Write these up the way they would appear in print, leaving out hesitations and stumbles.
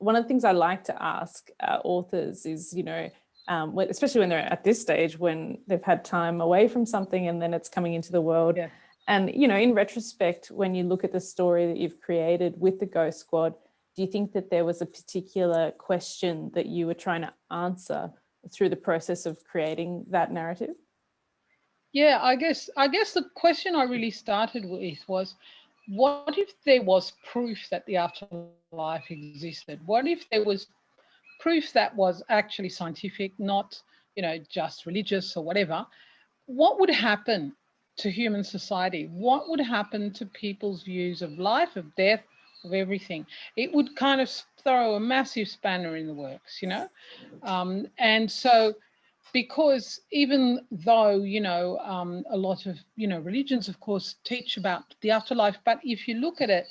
one of the things I like to ask authors is, especially when they're at this stage, when they've had time away from something and then it's coming into the world. Yeah. And, in retrospect, when you look at the story that you've created with the Ghost Squad, do you think that there was a particular question that you were trying to answer through the process of creating that narrative? Yeah, I guess the question I really started with was, what if there was proof that the afterlife existed? What if there was proof that was actually scientific, not, just religious or whatever? What would happen to human society? What would happen to people's views of life, of death, of everything? It would kind of throw a massive spanner in the works, and so, because even though, a lot of, religions, of course, teach about the afterlife, but if you look at it,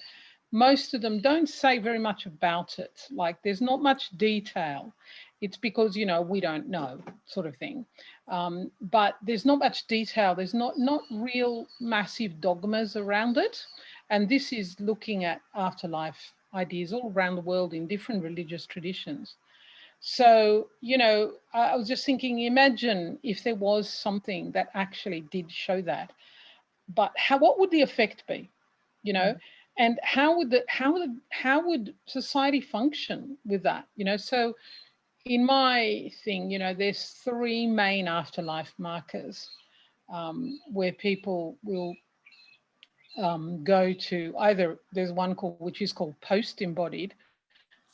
most of them don't say very much about it. Like, there's not much detail. It's because, we don't know, sort of thing. But there's not much detail. There's not real massive dogmas around it. And this is looking at afterlife ideas all around the world in different religious traditions. So, I was just thinking, imagine if there was something that actually did show that, but what would the effect be, and how would society function with that, So in my thing, there's 3 main afterlife markers where people will go to. Either there's one which is called post-embodied,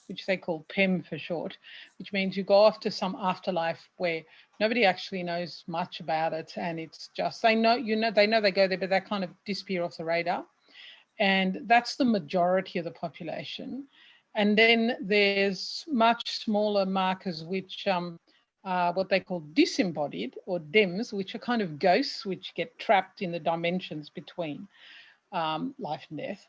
which they call PEM for short, which means you go off to some afterlife where nobody actually knows much about it, and it's just they know they go there, but they kind of disappear off the radar, and that's the majority of the population. And then there's much smaller markers, which are what they call disembodied, or DEMS, which are kind of ghosts which get trapped in the dimensions between life and death.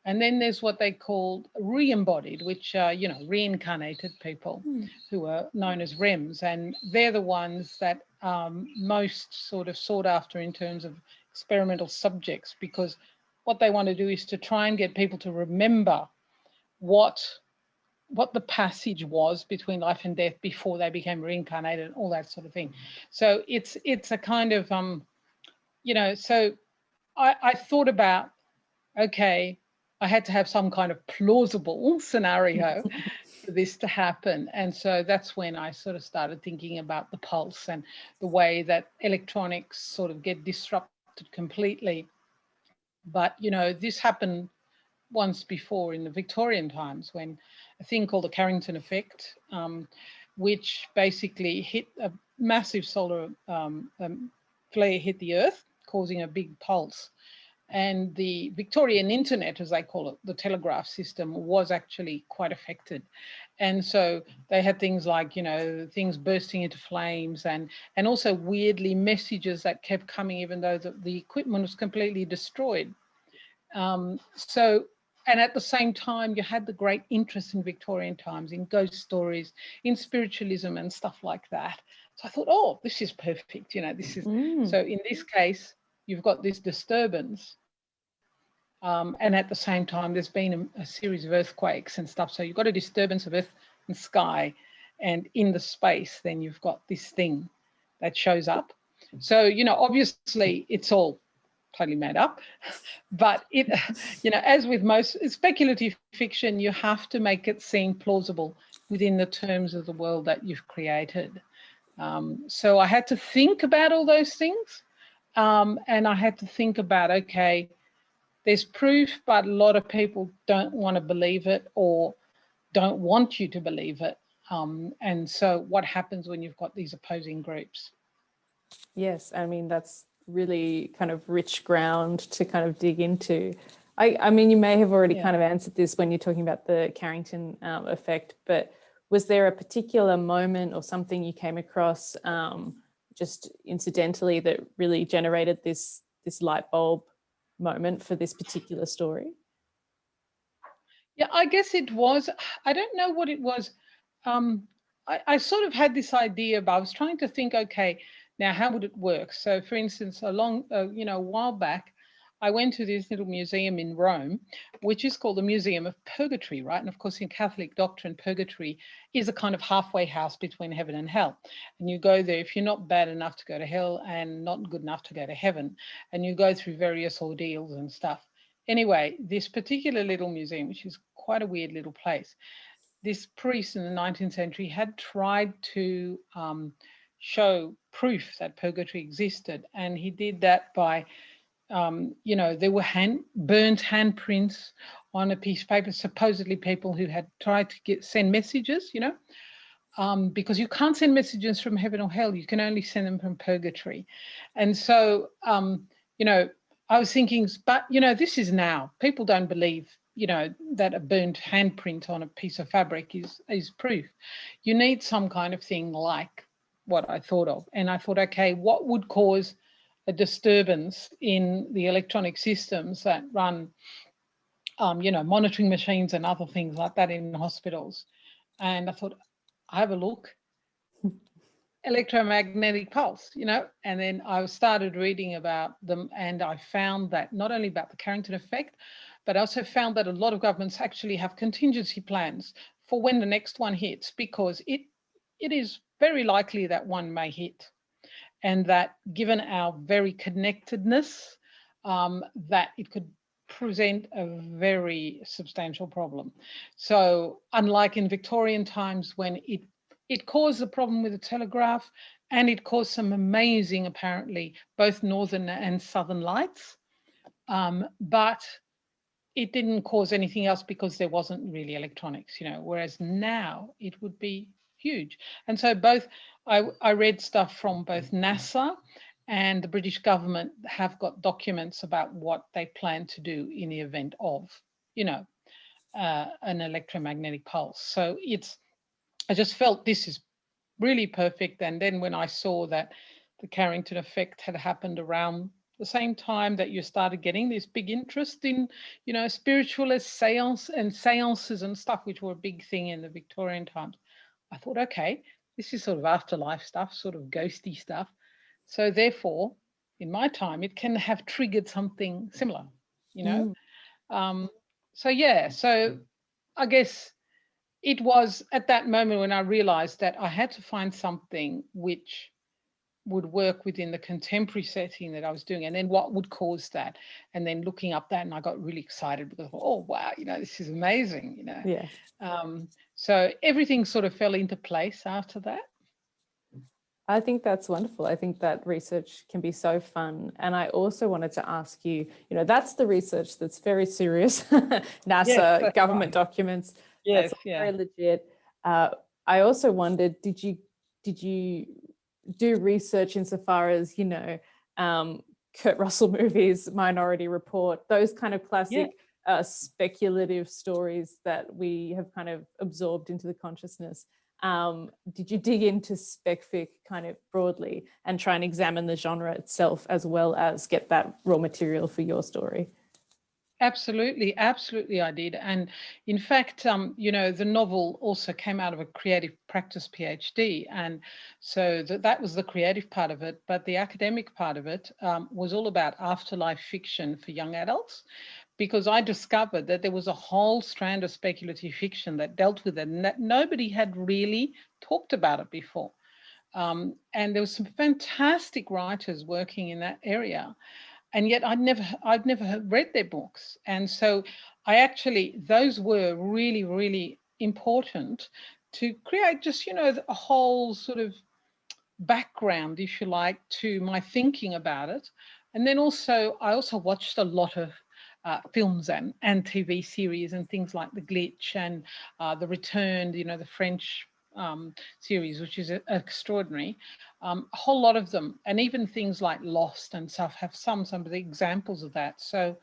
And then there's what they call re-embodied, which are, reincarnated people who are known as REMs. And they're the ones that most sort of sought after in terms of experimental subjects, because what they want to do is to try and get people to remember what the passage was between life and death before they became reincarnated and all that sort of thing. So it's a kind of, so I thought about, okay, I had to have some kind of plausible scenario for this to happen. And so that's when I sort of started thinking about the pulse and the way that electronics sort of get disrupted completely. But, this happened once before in the Victorian times, when a thing called the Carrington effect, which basically hit a massive solar flare hit the Earth, causing a big pulse. And the Victorian internet, as they call it, the telegraph system, was actually quite affected. And so they had things like, things bursting into flames, and also weirdly messages that kept coming even though the equipment was completely destroyed. And at the same time, you had the great interest in Victorian times in ghost stories, in spiritualism and stuff like that. So I thought, oh, this is perfect. This is so in this case, you've got this disturbance. And at the same time, there's been a series of earthquakes and stuff. So you've got a disturbance of earth and sky, and in the space, then you've got this thing that shows up. So, obviously it's all totally made up, but it, as with most speculative fiction, you have to make it seem plausible within the terms of the world that you've created. So I had to think about all those things, and I had to think about, okay, there's proof, but a lot of people don't want to believe it or don't want you to believe it. And so what happens when you've got these opposing groups? Yes, I mean, that's really kind of rich ground to kind of dig into. I mean, you may have already kind of answered this when you're talking about the Carrington effect, but was there a particular moment or something you came across just incidentally that really generated this light bulb moment for this particular story? Yeah, I guess it was. I don't know what it was. I sort of had this idea, but I was trying to think, okay, now how would it work? So, for instance, a while back, I went to this little museum in Rome, which is called the Museum of Purgatory, right? And of course, in Catholic doctrine, purgatory is a kind of halfway house between heaven and hell. And you go there if you're not bad enough to go to hell and not good enough to go to heaven. And you go through various ordeals and stuff. Anyway, this particular little museum, which is quite a weird little place, this priest in the 19th century had tried to show proof that purgatory existed. And he did that by there were burnt handprints on a piece of paper, supposedly people who had tried to send messages, because you can't send messages from heaven or hell. You can only send them from purgatory. And so, I was thinking, but, this is now. People don't believe, that a burnt handprint on a piece of fabric is proof. You need some kind of thing like what I thought of. And I thought, okay, what would cause a disturbance in the electronic systems that run, monitoring machines and other things like that in hospitals? And I thought, I have a look. Electromagnetic pulse, and then I started reading about them, and I found that not only about the Carrington effect, but I also found that a lot of governments actually have contingency plans for when the next one hits, because it is very likely that one may hit. And that given our very connectedness, that it could present a very substantial problem. So unlike in Victorian times when it caused a problem with the telegraph, and it caused some amazing, apparently, both northern and southern lights, but it didn't cause anything else because there wasn't really electronics, whereas now it would be huge. And so I read stuff from both NASA and the British government have got documents about what they plan to do in the event of, an electromagnetic pulse. So I just felt this is really perfect. And then when I saw that the Carrington effect had happened around the same time that you started getting this big interest in, spiritualist seances and stuff, which were a big thing in the Victorian times, I thought, okay, this is sort of afterlife stuff, sort of ghosty stuff. So therefore, in my time, it can have triggered something similar, So I guess it was at that moment when I realized that I had to find something which would work within the contemporary setting that I was doing, and then what would cause that, and then looking up that, and I got really excited because, oh wow, this is amazing, Yeah. So everything sort of fell into place after that. I think that's wonderful. I think that research can be so fun. And I also wanted to ask you, that's the research that's very serious. NASA, yes, government right. Documents. Yes, that's very legit. I also wondered, did you do research insofar as, Kurt Russell movies, Minority Report, those kind of classic speculative stories that we have kind of absorbed into the consciousness? Did you dig into spec-fic kind of broadly and try and examine the genre itself as well as get that raw material for your story? Absolutely I did. And in fact, the novel also came out of a creative practice PhD, and so that was the creative part of it, but the academic part of it was all about afterlife fiction for young adults, because I discovered that there was a whole strand of speculative fiction that dealt with it, and that nobody had really talked about it before. And there was some fantastic writers working in that area. And yet I'd never read their books. And so those were really, really important to create just, a whole sort of background, if you like, to my thinking about it. And then I also watched a lot of films and TV series and things like The Glitch and The Returned, the French series, which is extraordinary. A whole lot of them, and even things like Lost and stuff, have some of the examples of that. So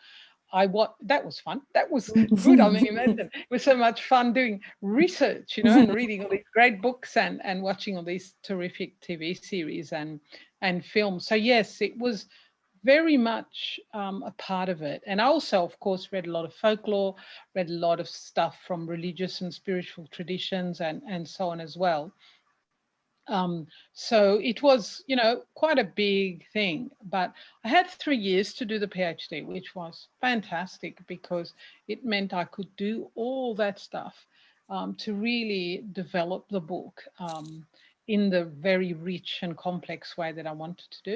that was fun. That was good. I mean, imagine it was so much fun doing research, and reading all these great books and watching all these terrific TV series and films. So yes, it was very much a part of it. And I also, of course, read a lot of folklore, read a lot of stuff from religious and spiritual traditions and so on as well. So it was, you know, quite a big thing. But I had 3 years to do the PhD, which was fantastic because it meant I could do all that stuff to really develop the book in the very rich and complex way that I wanted to do.